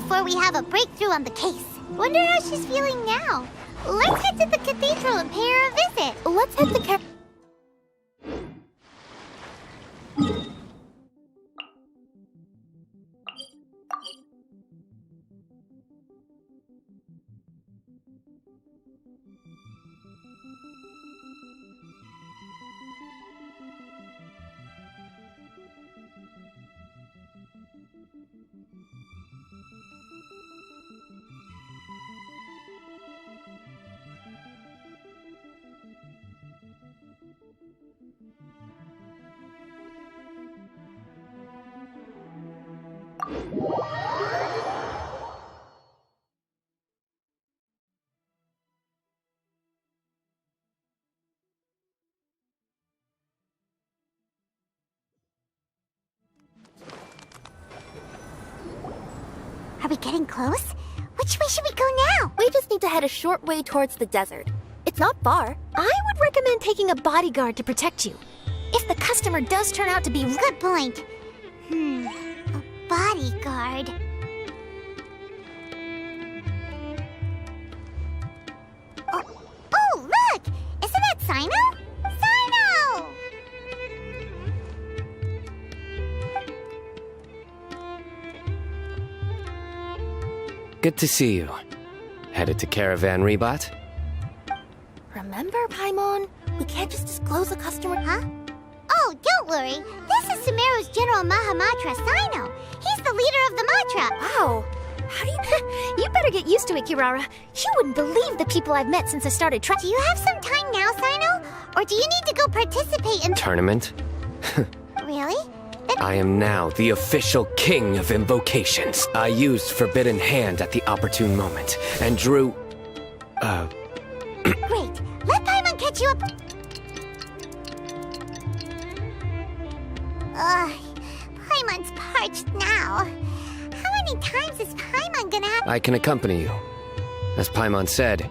before we have a breakthrough on the case. Wonder how she's feeling now. Let's head to the cathedral and pay her a visit. Let's head to Are we getting close? Which way should we go now? We just need to head a short way towards the desert. It's not far. I would recommend taking a bodyguard to protect you. If the customer does turn out to be... Good point. A bodyguard. Oh, look! Isn't that Sino? Sino! Good to see you. Headed to Caravan Rebot? Remember, Paimon? We can't just disclose a customer... Huh? Oh, don't worry. This is Sumeru's General Mahamatra, Sino. He's the leader of the Matra. Wow. How do you... You better get used to it, Kirara. You wouldn't believe the people I've met since I started Do you have some time now, Sino? Or do you need to go participate in... Tournament? Really? I am now the official king of invocations. I used Forbidden Hand at the opportune moment, and drew... Great. Let Paimon catch you up. Paimon's parched now. How many times is Paimon gonna have... I can accompany you. As Paimon said,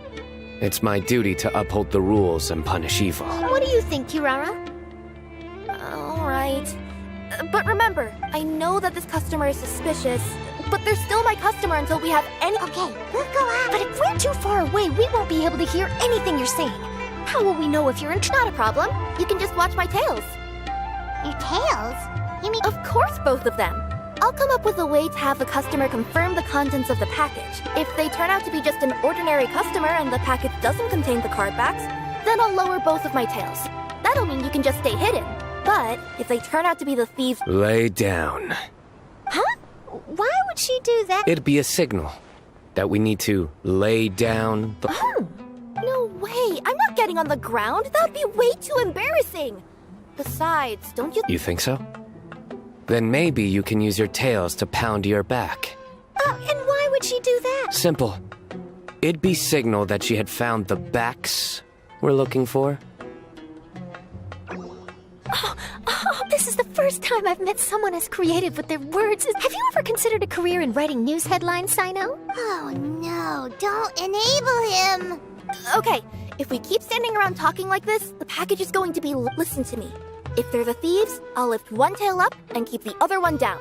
it's my duty to uphold the rules and punish evil. What do you think, Kirara? All right. But remember, I know that this customer is suspicious, but they're still my customer until we have any... Okay, we'll go out. But if we're too far away, we won't be able to hear anything you're saying. How will we know if you're in... Not a problem. You can just watch my tails. Your tails? You mean... Of course, both of them. I'll come up with a way to have the customer confirm the contents of the package. If they turn out to be just an ordinary customer and the package doesn't contain the card backs, then I'll lower both of my tails. That'll mean you can just stay hidden. But if they turn out to be the thieves... Lay down. Huh? Why would she do that? It'd be a signal that we need to lay down the... Oh, no way. I'm not getting on the ground. That would be way too embarrassing. Besides, don't you... You think so? Then maybe you can use your tails to pound your back. And why would she do that? Simple. It'd be signal that she had found the backs we're looking for. This is the first time I've met someone as creative with their words. Have you ever considered a career in writing news headlines, Sino? Oh no, don't enable him. Okay, if we keep standing around talking like this, the package is going to be... Listen to me. If they're the thieves, I'll lift one tail up and keep the other one down.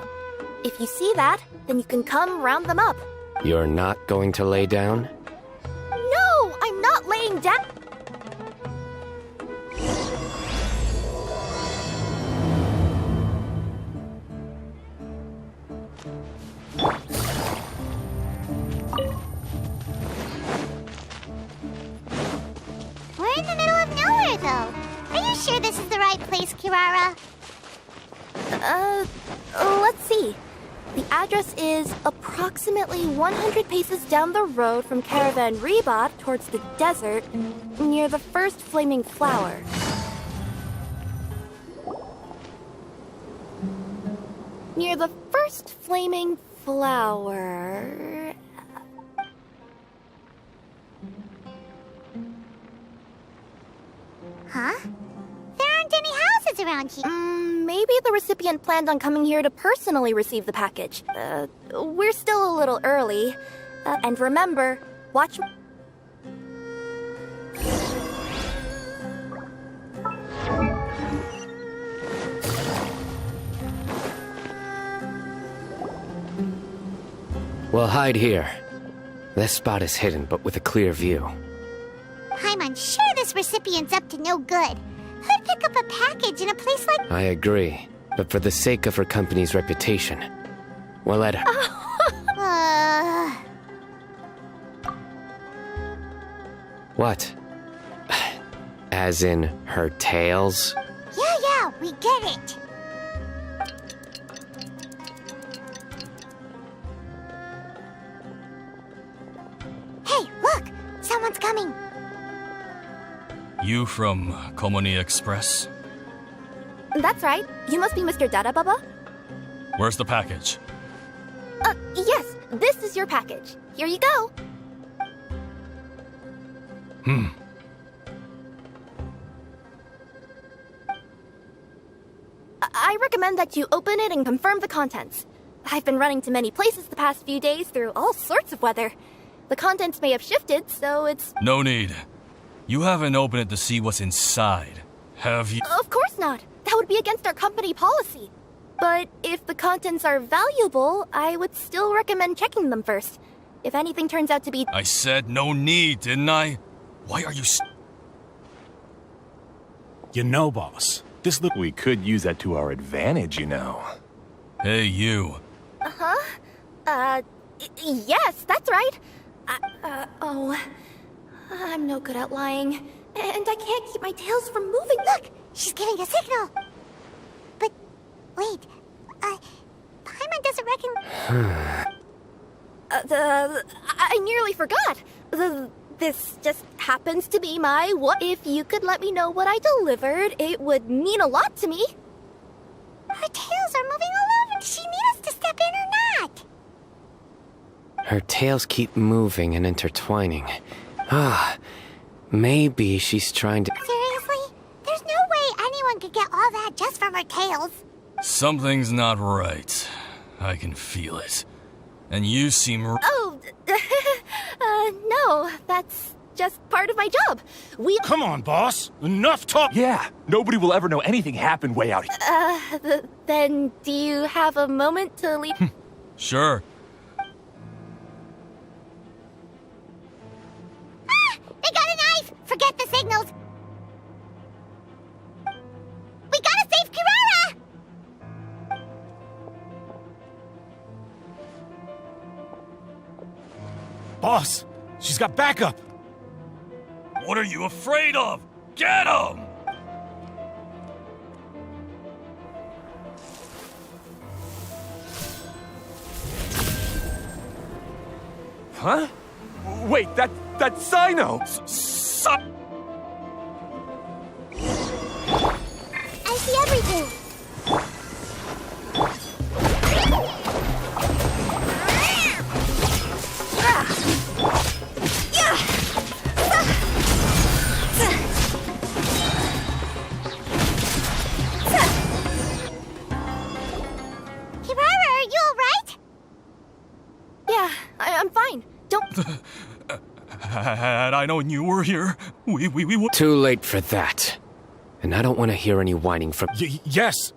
If you see that, then you can come round them up. You're not going to lay down? No, I'm not laying down. We're in the middle of nowhere, though. Are you sure this is the right place, Kirara? Let's see. The address is approximately 100 paces down the road from Caravan Rebot towards the desert, near the first flaming flower. Near the first flaming flower... Huh? There aren't any houses around here. Maybe the recipient planned on coming here to personally receive the package. We're still a little early. And remember, watch... We'll hide here. This spot is hidden, but with a clear view. I'm unsure this recipient's up to no good. Who'd pick up a package in a place like... I agree, but for the sake of her company's reputation, we'll let her... What? As in her tails? Yeah, we get it. Hey, look! Someone's coming. You from Komoni Express? That's right. You must be Mr. Dada Baba? Where's the package? Yes. This is your package. Here you go. I recommend that you open it and confirm the contents. I've been running to many places the past few days through all sorts of weather. The contents may have shifted, so it's... No need. You haven't opened it to see what's inside, have you? Of course not. That would be against our company policy. But if the contents are valuable, I would still recommend checking them first. If anything turns out to be... I said no need, didn't I? Why are you You know, boss, this look... We could use that to our advantage, you know. Hey, you. Yes, that's right. I'm no good at lying. And I can't keep my tails from moving. Look! She's giving a signal. But, wait. Paimon doesn't reckon... I nearly forgot. This just happens to be my what. If you could let me know what I delivered, it would mean a lot to me. Her tails are moving all over. Does she need us to step in or not? Her tails keep moving and intertwining. Maybe she's trying to... Seriously? There's no way anyone could get all that just from her tails. Something's not right. I can feel it. And you seem... No, that's just part of my job. Come on, boss. Enough talk. Yeah, nobody will ever know anything happened way out here. Then do you have a moment to leave? Sure. They got a knife! Forget the signals! We gotta save Kirara! Boss, she's got backup. What are you afraid of? Get him! Huh? Wait, that's Sino! I see everything. Kirara, are you alright? Yeah, I'm fine. Don't... Had I known you were here, we would... Too late for that. And I don't want to hear any whining from... Yes.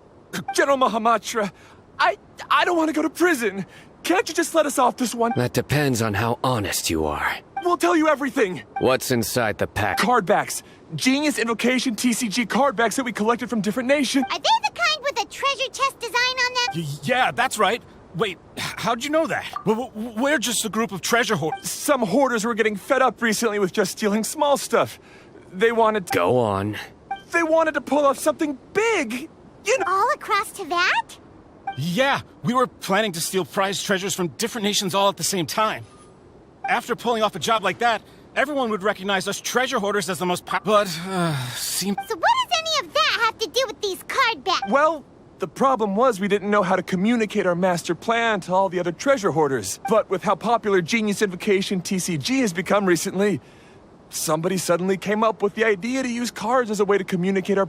General Mahamatra, I don't want to go to prison. Can't you just let us off this one? That depends on how honest you are. We'll tell you everything. What's inside the pack? Card backs. Genius Invocation TCG card backs that we collected from different nations. Are they the kind with a treasure chest design on them? Yeah, that's right. Wait, how'd you know that? We're just a group of treasure hoarders. Some hoarders were getting fed up recently with just stealing small stuff. They wanted to... Go on. They wanted to pull off something big. You know... All across to that? Yeah, we were planning to steal prized treasures from different nations all at the same time. After pulling off a job like that, everyone would recognize us treasure hoarders as the most But, seemed... So what does any of that have to do with these card backs? Well, the problem was we didn't know how to communicate our master plan to all the other treasure hoarders. But with how popular Genius Invocation TCG has become recently, somebody suddenly came up with the idea to use cards as a way to communicate our...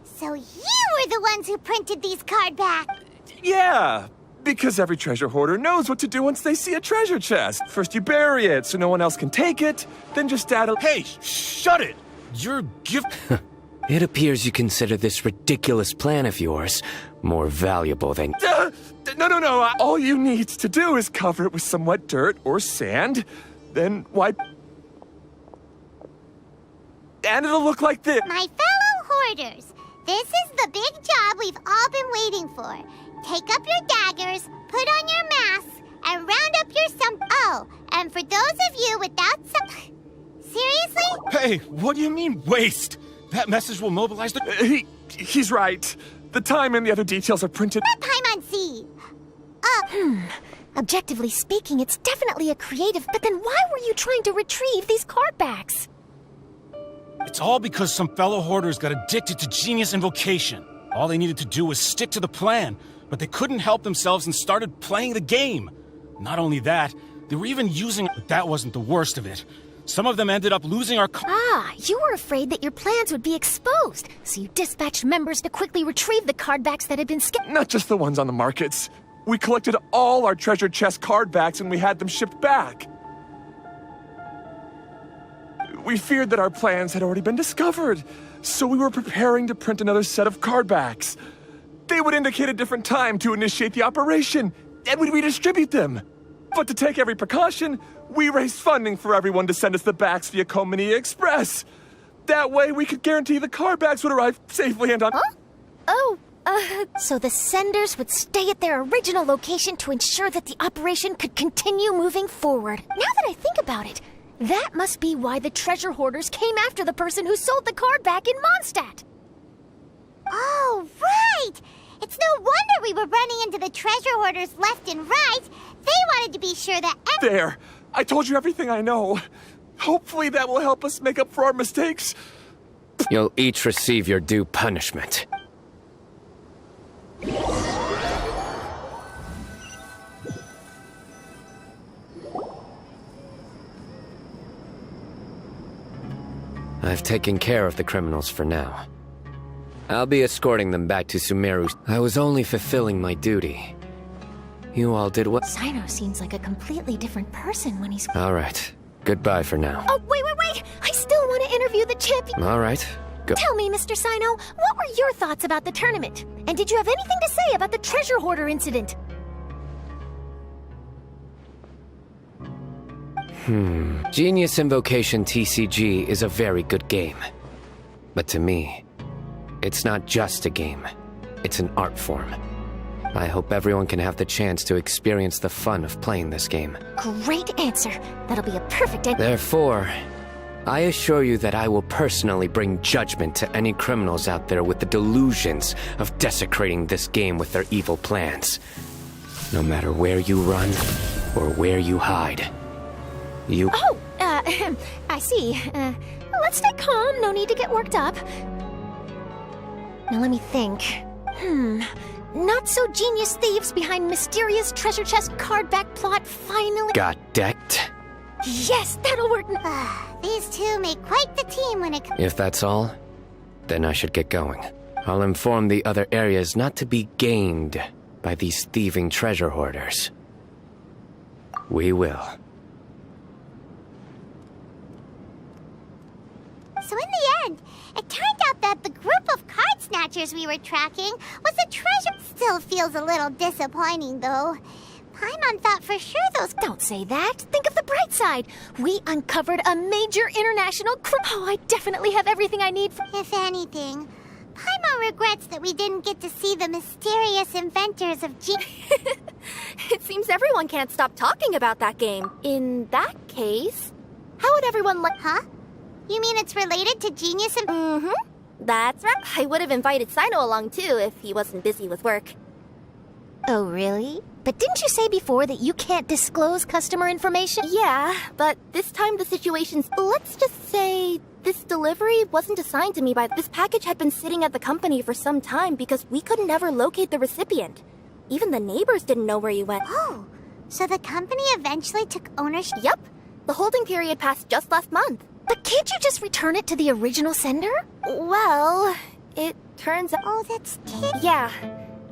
So you were the ones who printed these card backs? Yeah, because every treasure hoarder knows what to do once they see a treasure chest. First you bury it so no one else can take it, then just add a... Hey, shut it! Your gift... It appears you consider this ridiculous plan of yours more valuable than... No. All you need to do is cover it with some wet dirt or sand, then wipe. And it'll look like this. My fellow hoarders, this is the big job we've all been waiting for. Take up your daggers, put on your masks, and round up your Oh, and for those of you without Seriously? Hey, what do you mean, waste? That message will mobilize the... He's right. The time and the other details are printed. That Paimon-si. Objectively speaking, it's definitely a creative, but then why were you trying to retrieve these card backs? It's all because some fellow hoarders got addicted to genius invocation. All they needed to do was stick to the plan, but they couldn't help themselves and started playing the game. Not only that, they were even using... But that wasn't the worst of it. Some of them ended up losing our... You were afraid that your plans would be exposed, so you dispatched members to quickly retrieve the card backs that had been skipped. Not just the ones on the markets. We collected all our treasure chest card backs and we had them shipped back. We feared that our plans had already been discovered, so we were preparing to print another set of card backs. They would indicate a different time to initiate the operation, and we'd redistribute them. But to take every precaution, we raised funding for everyone to send us the backs via Komini Express. That way, we could guarantee the card backs would arrive safely and on... So the senders would stay at their original location to ensure that the operation could continue moving forward. Now that I think about it, that must be why the treasure hoarders came after the person who sold the card back in Mondstadt. Oh, right! It's no wonder we were running into the treasure hoarders left and right. They wanted to be sure that... There! I told you everything I know. Hopefully that will help us make up for our mistakes. You'll each receive your due punishment. I've taken care of the criminals for now. I'll be escorting them back to Sumeru. I was only fulfilling my duty. You all did what? Sino seems like a completely different person when he's... All right. Goodbye for now. Oh, wait! I still want to interview the champion. All right. Go. Tell me, Mr. Sino, what were your thoughts about the tournament? And did you have anything to say about the treasure hoarder incident? Genius Invocation TCG is a very good game. But to me, it's not just a game. It's an art form. I hope everyone can have the chance to experience the fun of playing this game. Great answer. That'll be a perfect answer. Therefore, I assure you that I will personally bring judgment to any criminals out there with the delusions of desecrating this game with their evil plans. No matter where you run or where you hide. I see. Let's stay calm. No need to get worked up. Now let me think. Not so genius thieves behind mysterious treasure chest card back plot finally... Got decked? Yes, that'll work. These two make quite the team when it comes... If that's all, then I should get going. I'll inform the other areas not to be gamed by these thieving treasure hoarders. We will. So in the end, it turned out that the group of card snatchers we were tracking was a treasure. Still feels a little disappointing, though. Paimon thought for sure those... Don't say that. Think of the bright side. We uncovered a major international Oh, I definitely have everything I need for... If anything, Paimon regrets that we didn't get to see the mysterious inventors of It seems everyone can't stop talking about that game. In that case, how would everyone like... Huh? You mean it's related to genius and... Mm-hmm. That's right. I would have invited Sino along too if he wasn't busy with work. Oh, really? But didn't you say before that you can't disclose customer information? Yeah, but this time the situation's... Let's just say this delivery wasn't assigned to me by... This package had been sitting at the company for some time because we could never locate the recipient. Even the neighbors didn't know where he went. Oh, so the company eventually took ownership? Yep. The holding period passed just last month. But can't you just return it to the original sender? Well, it turns out... Oh, that's... Yeah.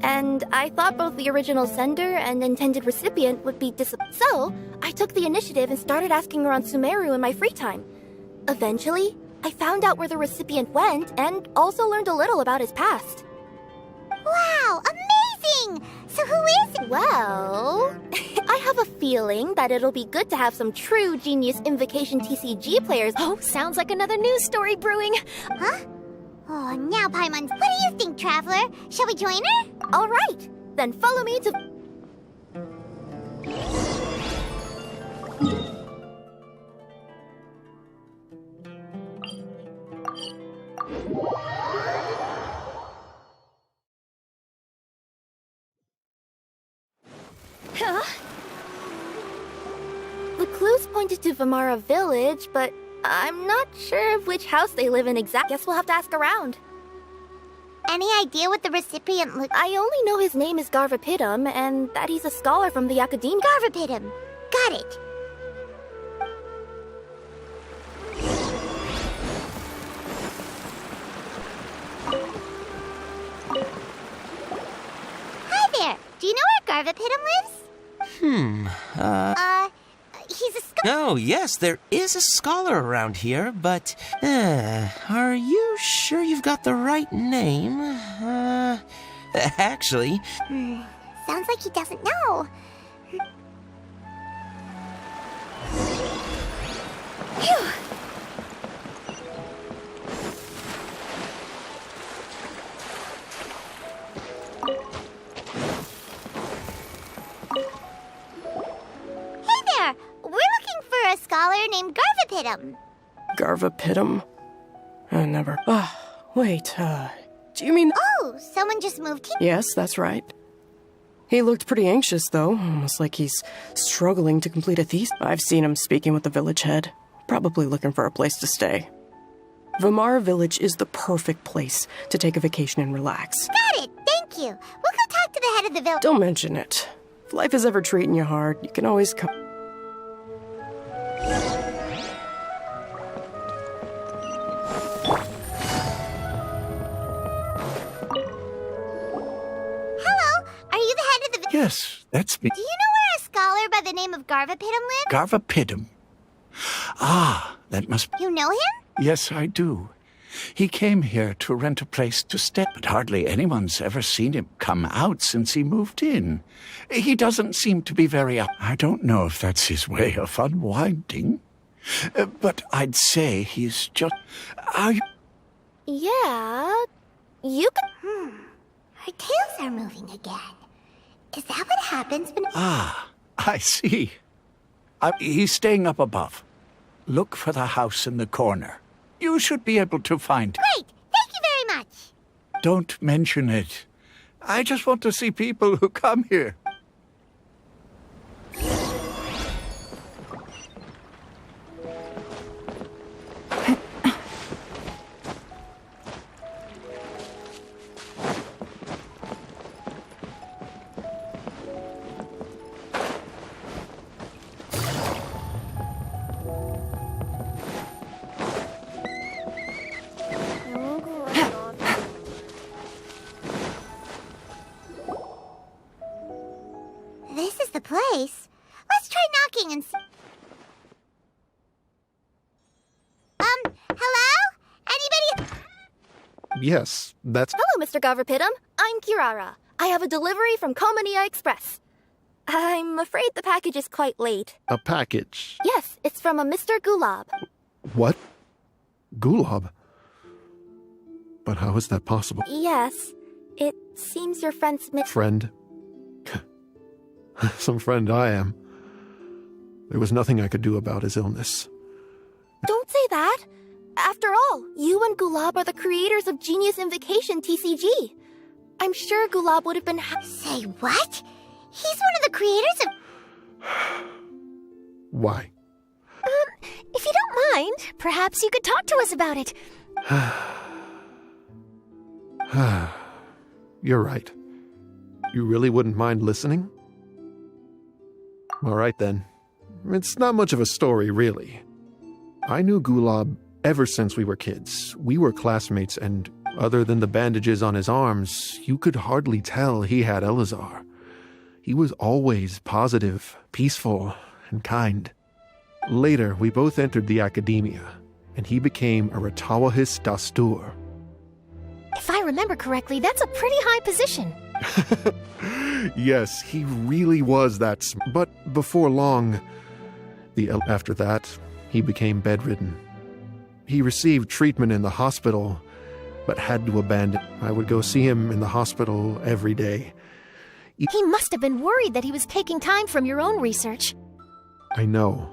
And I thought both the original sender and intended recipient would be So, I took the initiative and started asking around Sumeru in my free time. Eventually, I found out where the recipient went and also learned a little about his past. Wow, amazing! amazing! So who is it? Well, I have a feeling that it'll be good to have some true Genius Invocation TCG players. Oh, sounds like another news story brewing. Huh? Oh, now Paimon. What do you think, Traveler? Shall we join her? All right, then follow me to... Huh? The clues pointed to Vamara Village, but I'm not sure of which house they live in exactly. Guess we'll have to ask around. Any idea what the recipient looks I only know his name is Garvapidum and that he's a scholar from the Academia. Garvapidum. Got it. Hi there. Do you know where Garvapidum lives? He's a Oh, yes, there is a scholar around here, but are you sure you've got the right name? Actually, Sounds like he doesn't know. Phew. Hey there! We're looking for a scholar named Garvapidum. Garvapidum? Never. Wait, do you mean... Oh, someone just moved here? Yes, that's right. He looked pretty anxious, though, almost like he's struggling to complete a thesis. I've seen him speaking with the village head, probably looking for a place to stay. Vamara Village is the perfect place to take a vacation and relax. Got it, thank you. We'll go talk to the head of the village. Don't mention it. If life is ever treating you hard, you can always come... Hello, are you the head of the village? Yes, that's me. Do you know where a scholar by the name of Garvapidum lives? Garvapidum. Ah, that must be... You know him? Yes, I do. He came here to rent a place to stay, but hardly anyone's ever seen him come out since he moved in. He doesn't seem to be very up. I don't know if that's his way of unwinding, but I'd say he's just... Are you... Yeah, you can... Her tails are moving again. Is that what happens when... Ah, I see. He's staying up above. Look for the house in the corner. You should be able to find... Great! Thank you very much! Don't mention it. I just want to see people who come here. This is the place. Let's try knocking and see. Hello? Anybody? Yes, that's... Hello, Mr. Garvapidum. I'm Kirara. I have a delivery from Komania Express. I'm afraid the package is quite late. a package. Yes, it's from a Mr. Gulab. What? Gulab? But how is that possible? Yes, it seems your friend's Friend? Some friend I am. There was nothing I could do about his illness. Don't say that. After all, you and Gulab are the creators of Genius Invocation TCG. I'm sure Gulab would have been Say what? He's one of the creators of... Why? If you don't mind, perhaps you could talk to us about it. You're right. You really wouldn't mind listening? All right, then. It's not much of a story, really. I knew Gulab ever since we were kids. We were classmates, and other than the bandages on his arms, you could hardly tell he had Elazar. He was always positive, peaceful, and kind. Later, we both entered the Academia, and he became a Ratawahis Dastur. If I remember correctly, that's a pretty high position. Yes, he really was that but before long, after that, he became bedridden. He received treatment in the hospital, but had to abandon. I would go see him in the hospital every day. He must have been worried that he was taking time from your own research. I know,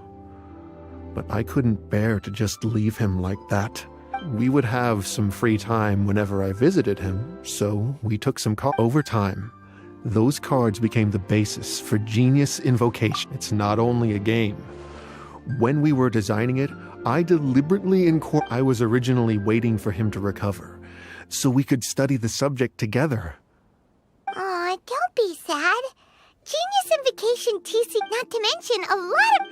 but I couldn't bear to just leave him like that. We would have some free time whenever I visited him, so we took some cards. Over time, those cards became the basis for Genius Invocation. It's not only a game. When we were designing it, I deliberately I was originally waiting for him to recover, so we could study the subject together. Aw, don't be sad. Genius Invocation TC, not to mention a lot of...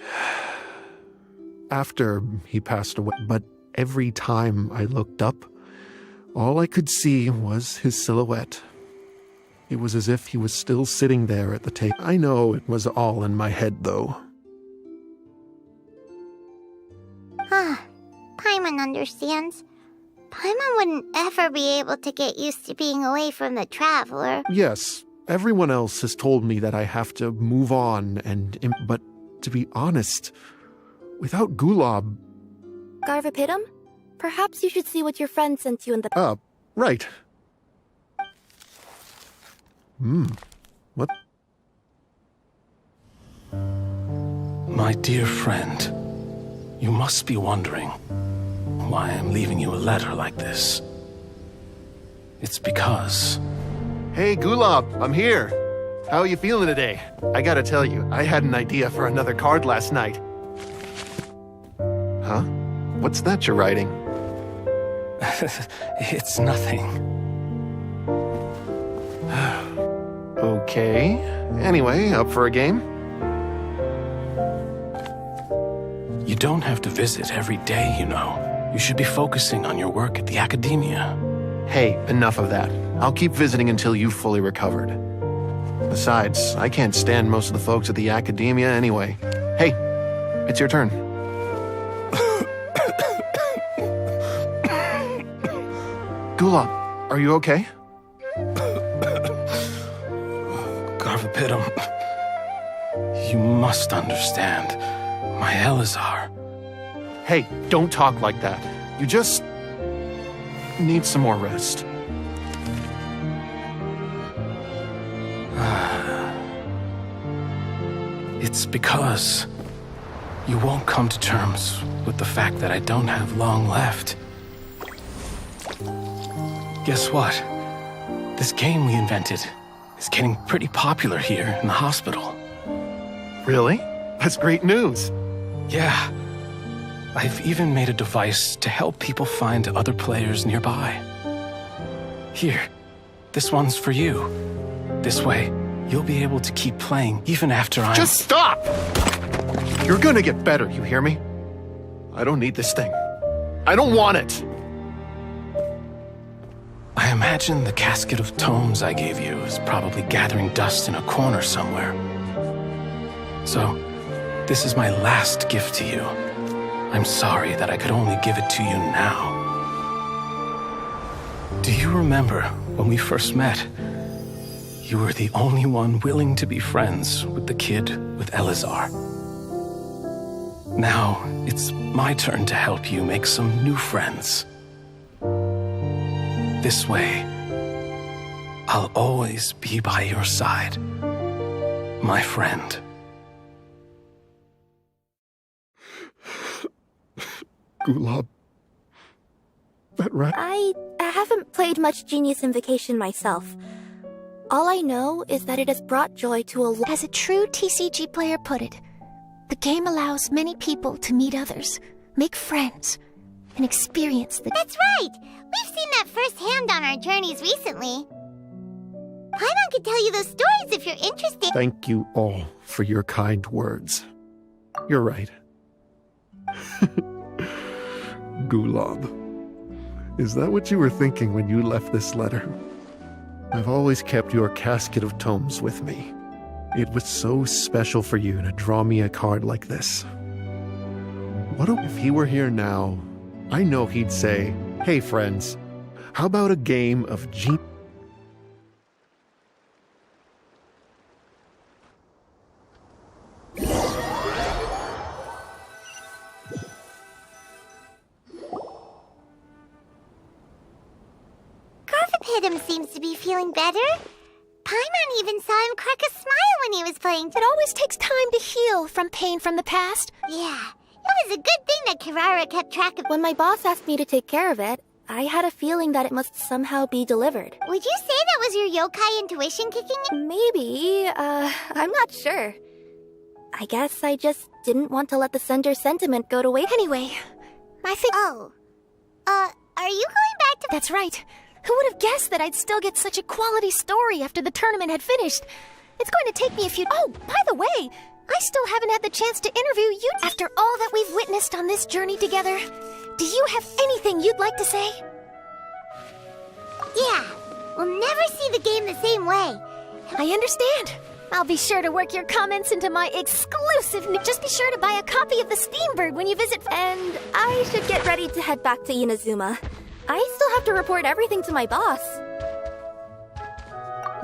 After he passed away, but every time I looked up, all I could see was his silhouette. It was as if he was still sitting there at the table. I know it was all in my head, though. Paimon understands. Paimon wouldn't ever be able to get used to being away from the Traveler. Yes, everyone else has told me that I have to move on but to be honest, without Gulab... Garvapidum? Perhaps you should see what your friend sent you in the... Right. What? My dear friend, you must be wondering why I'm leaving you a letter like this. It's because... Hey, Gulab, I'm here. How are you feeling today? I gotta tell you, I had an idea for another card last night. Huh? What's that you're writing? It's nothing. Okay. Anyway, up for a game? You don't have to visit every day, you know. You should be focusing on your work at the academia. Hey, enough of that. I'll keep visiting until you've fully recovered. Besides, I can't stand most of the folks at the academia anyway. Hey, it's your turn. Gulab, are you okay? Garvapidum, you must understand. My Elazar. Hey, don't talk like that. You just need some more rest. It's because you won't come to terms with the fact that I don't have long left. Guess what? This game we invented is getting pretty popular here in the hospital. Really? That's great news. Yeah. I've even made a device to help people find other players nearby. Here, this one's for you. This way, you'll be able to keep playing even after I'm... Just stop! You're gonna get better, you hear me? I don't need this thing. I don't want it! I imagine the casket of tomes I gave you is probably gathering dust in a corner somewhere. So, this is my last gift to you. I'm sorry that I could only give it to you now. Do you remember when we first met? You were the only one willing to be friends with the kid with Elazar. Now, it's my turn to help you make some new friends. This way, I'll always be by your side, my friend. Gulab. That right? I haven't played much Genius Invocation myself. All I know is that it has brought joy to a lot. As a true TCG player put it, the game allows many people to meet others, make friends, and experience the... That's right! We've seen that firsthand on our journeys recently. Paimon could tell you those stories if you're interested. Thank you all for your kind words. You're right. Gulab. Is that what you were thinking when you left this letter? I've always kept your casket of tomes with me. It was so special for you to draw me a card like this. If he were here now, I know he'd say, "Hey friends, how about a game of hit him seems to be feeling better. Paimon even saw him crack a smile when he was playing. It always takes time to heal from pain from the past. Yeah, it was a good thing that Kirara kept track of. When my boss asked me to take care of it, I had a feeling that it must somehow be delivered. Would you say that was your yokai intuition kicking in? Maybe, I'm not sure. I guess I just didn't want to let the sender's sentiment go to waste. Anyway, I think... Oh. Are you going back to... That's right. Who would have guessed that I'd still get such a quality story after the tournament had finished? It's going to take me a few... Oh, by the way, I still haven't had the chance to interview you. After all that we've witnessed on this journey together, do you have anything you'd like to say? Yeah, we'll never see the game the same way. I understand. I'll be sure to work your comments into my exclusive... Just be sure to buy a copy of the Steambird when you visit... And I should get ready to head back to Inazuma. I still have to report everything to my boss.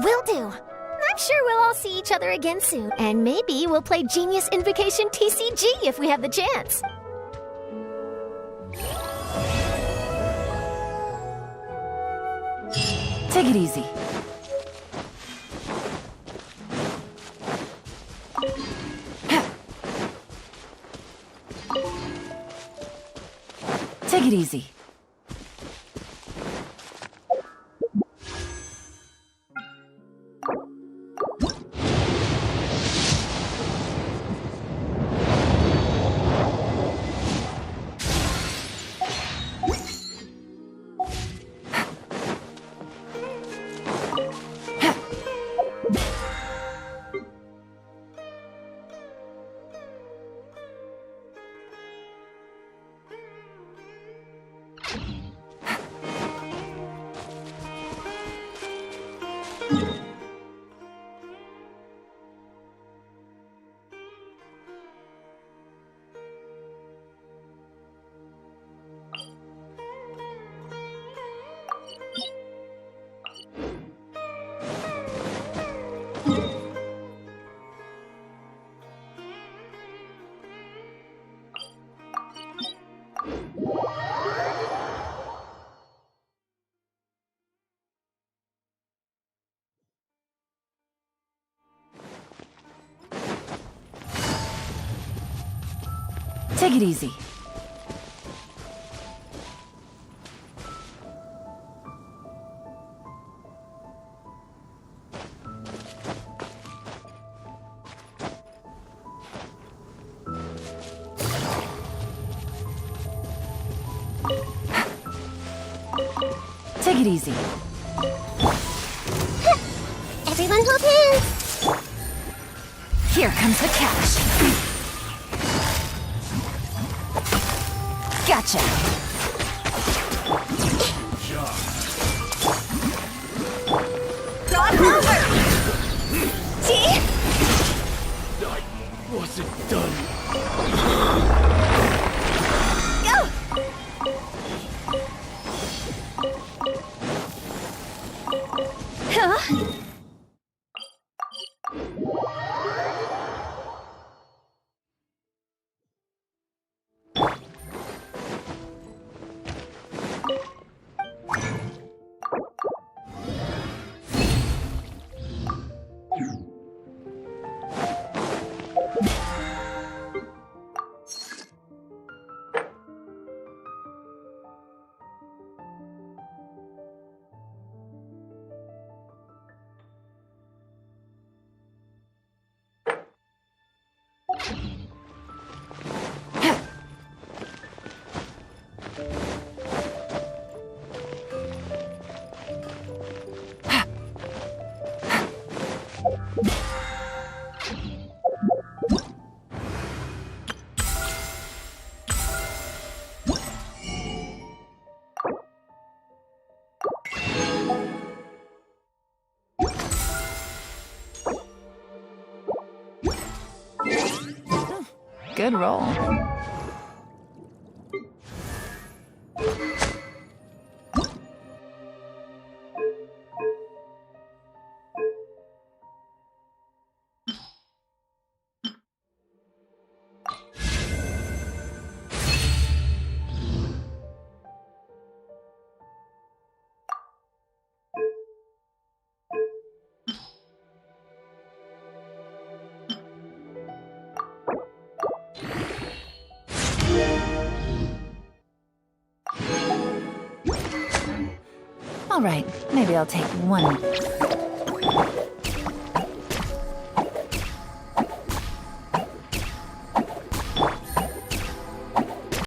Will do. I'm sure we'll all see each other again soon. And maybe we'll play Genius Invocation TCG if we have the chance. Take it easy. Take it easy. Take it easy. Take it easy. Everyone hold hands. Here comes the catch. Gotcha. God over! See? I wasn't done. Go! Huh? Good roll. All right, maybe I'll take one.